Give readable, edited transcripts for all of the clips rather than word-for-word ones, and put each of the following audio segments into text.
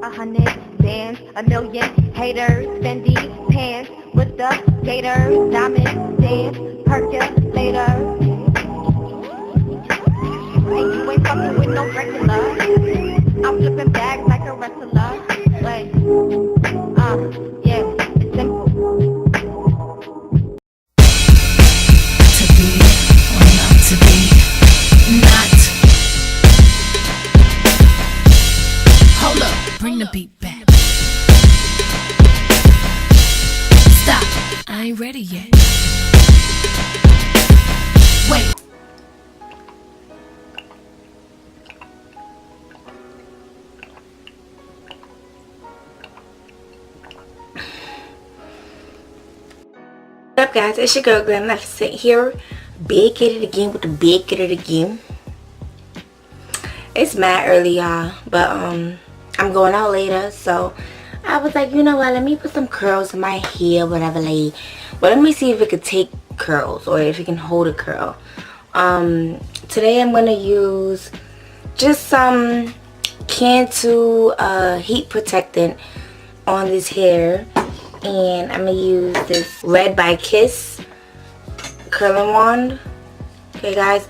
100 bands, a million haters, Fendi pants with the gators, diamond dance, percolator. Hey, you ain't fucking with no regular. I'm flipping bags like a wrestler. Wait, yeah, it's simple. To be or not to be, not. Hold up, bring the beat back. Stop, I ain't ready yet. Wait. What's up guys, it's your girl GlamNefercent here, back at it again with the back at it again. It's mad early y'all, but I'm going out later, so I was like, you know what, let me put some curls in my hair, whatever, like, but let me see if it could take curls or if it can hold a curl. Today I'm going to use just some Cantu heat protectant on this hair. And I'm going to use this Red by Kiss curling wand. Okay guys.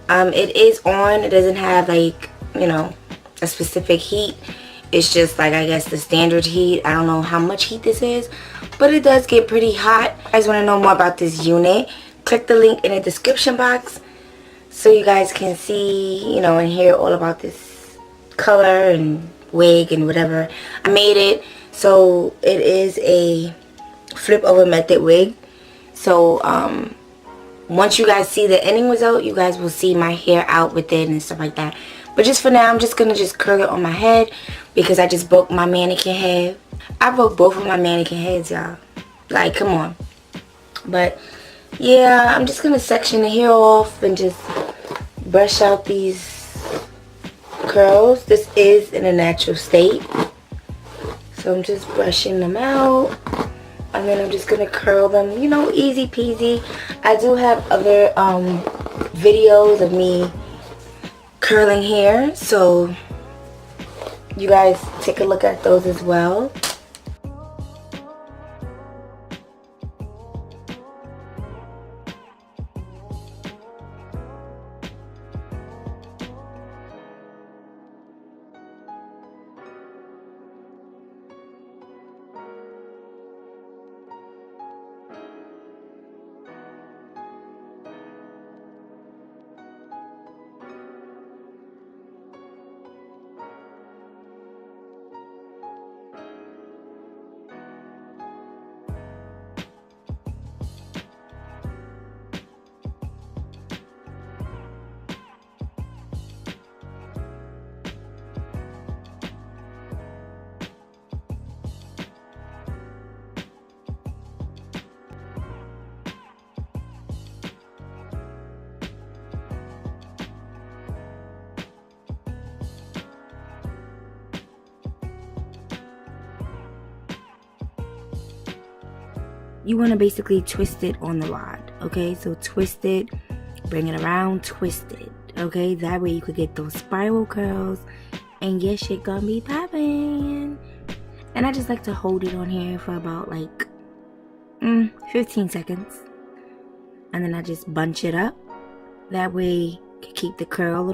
It is on. It doesn't have like, you know, a specific heat. It's just like, I guess, the standard heat. I don't know how much heat this is, but it does get pretty hot. If you guys want to know more about this unit, click the link in the description box so you guys can see, you know, and hear all about this color and wig and whatever. I made it. So it is a flip over method wig. So once you guys see the ending result, you guys will see my hair out with it and stuff like that. But just for now, I'm just gonna curl it on my head because I just broke my mannequin head. I broke both of my mannequin heads, y'all. Like, come on. But yeah, I'm just gonna section the hair off and just brush out these curls. This is in a natural state. So I'm just brushing them out, and then I'm just gonna curl them, you know, easy peasy. I do have other videos of me curling hair, so you guys take a look at those as well. You want to basically twist it on the rod, okay? So twist it, bring it around, twist it, okay? That way you could get those spiral curls and your shit gonna be popping. And I just like to hold it on here for about like 15 seconds. And then I just bunch it up. That way you can keep the curl.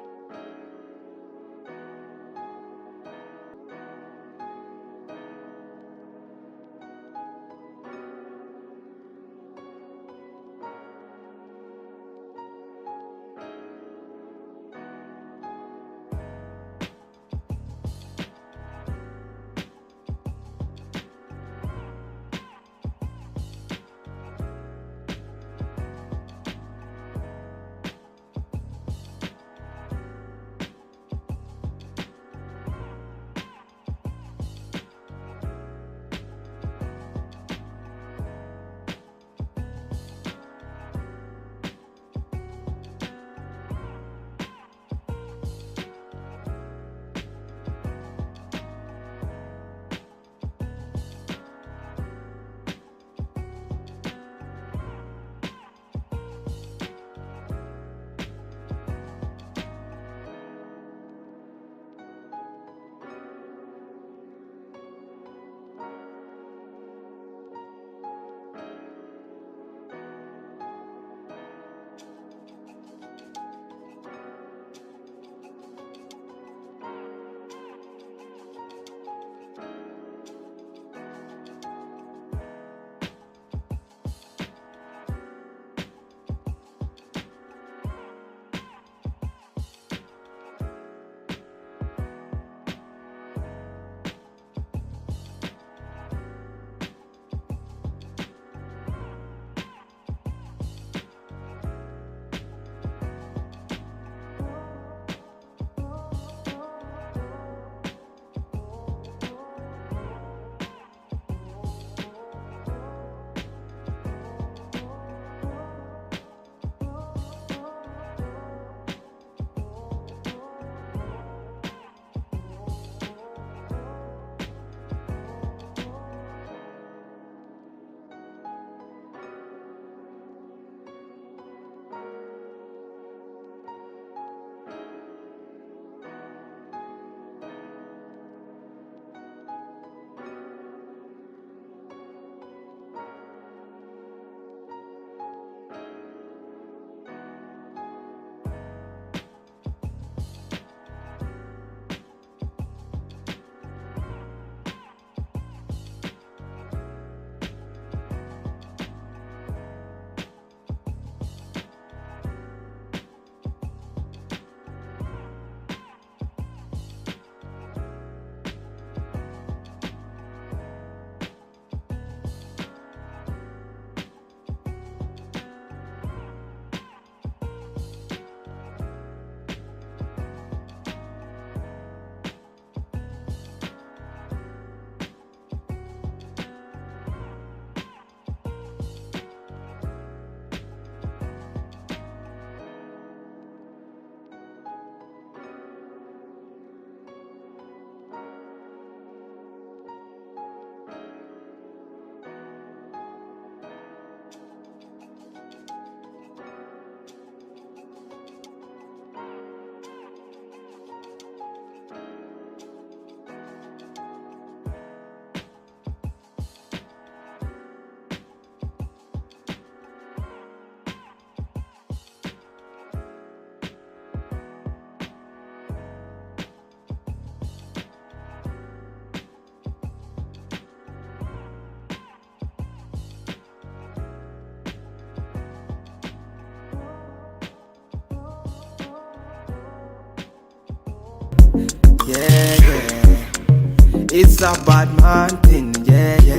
It's a bad man thing, yeah, yeah.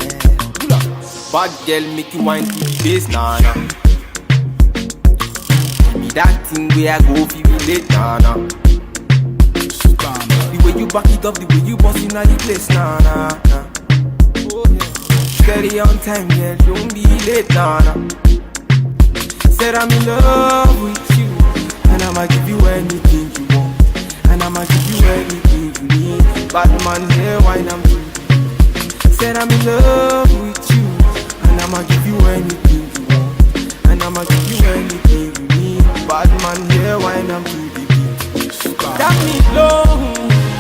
Bad girl make you wine to the bass, nah, nah. Give me that thing where I go feel relate, nah, nah. The way you back it up, the way you bust in the place, nah, nah, nah. Steady on time, yeah, don't be late, nah, nah. Said I'm in love with you, and I'ma give you anything you want, and I'ma give you anything you need. Bad man here, wine I'm through. Said I'm in love with you, and I'ma give you anything you want, and I'ma give you anything you need. Bad man here, wine I'm through the beat. Tell me low,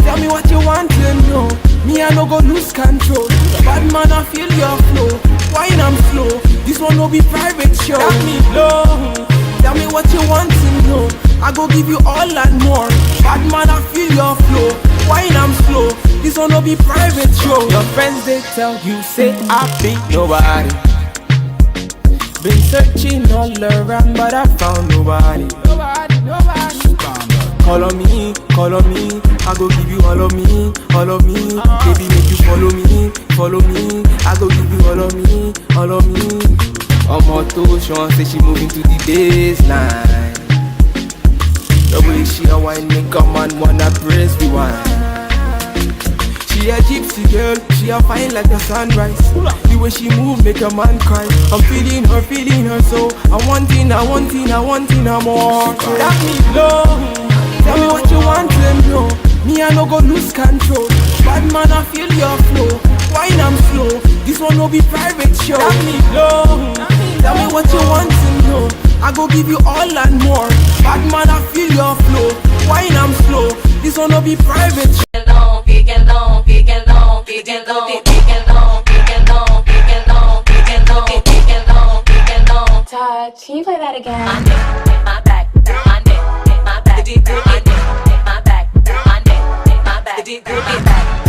tell me what you want to know. Me I no go lose control. Bad man I feel your flow, wine I'm slow. This one no be private show. Tell me low, tell me what you want to know. I go give you all and more. Bad man I feel your flow, wine I'm slow. This one no be private show. Your friends they tell you say I be nobody. Been searching all around but I found nobody. Nobody. Call on me, I go give you all of me, all of me. Baby make you follow me, I go give you all of me, all of me. I'm too sure say she moving to the baseline. The way she a wine make a man wanna press rewind. She a gypsy girl, she a fine like the sunrise. The way she move make a man cry. I'm feeling her so I want it more. Tell me low, tell me what you want to know. Me I no go lose control. Bad man I feel your flow, wine I'm slow. This one no be private show. Tell me low, tell me what you want to know. I go give you all and more. Bad man I feel your flow, wine I'm slow. This one no be private show. Touch, can you play that again? My neck, my back, my neck, my back, my neck, my back, my neck, my back, my back.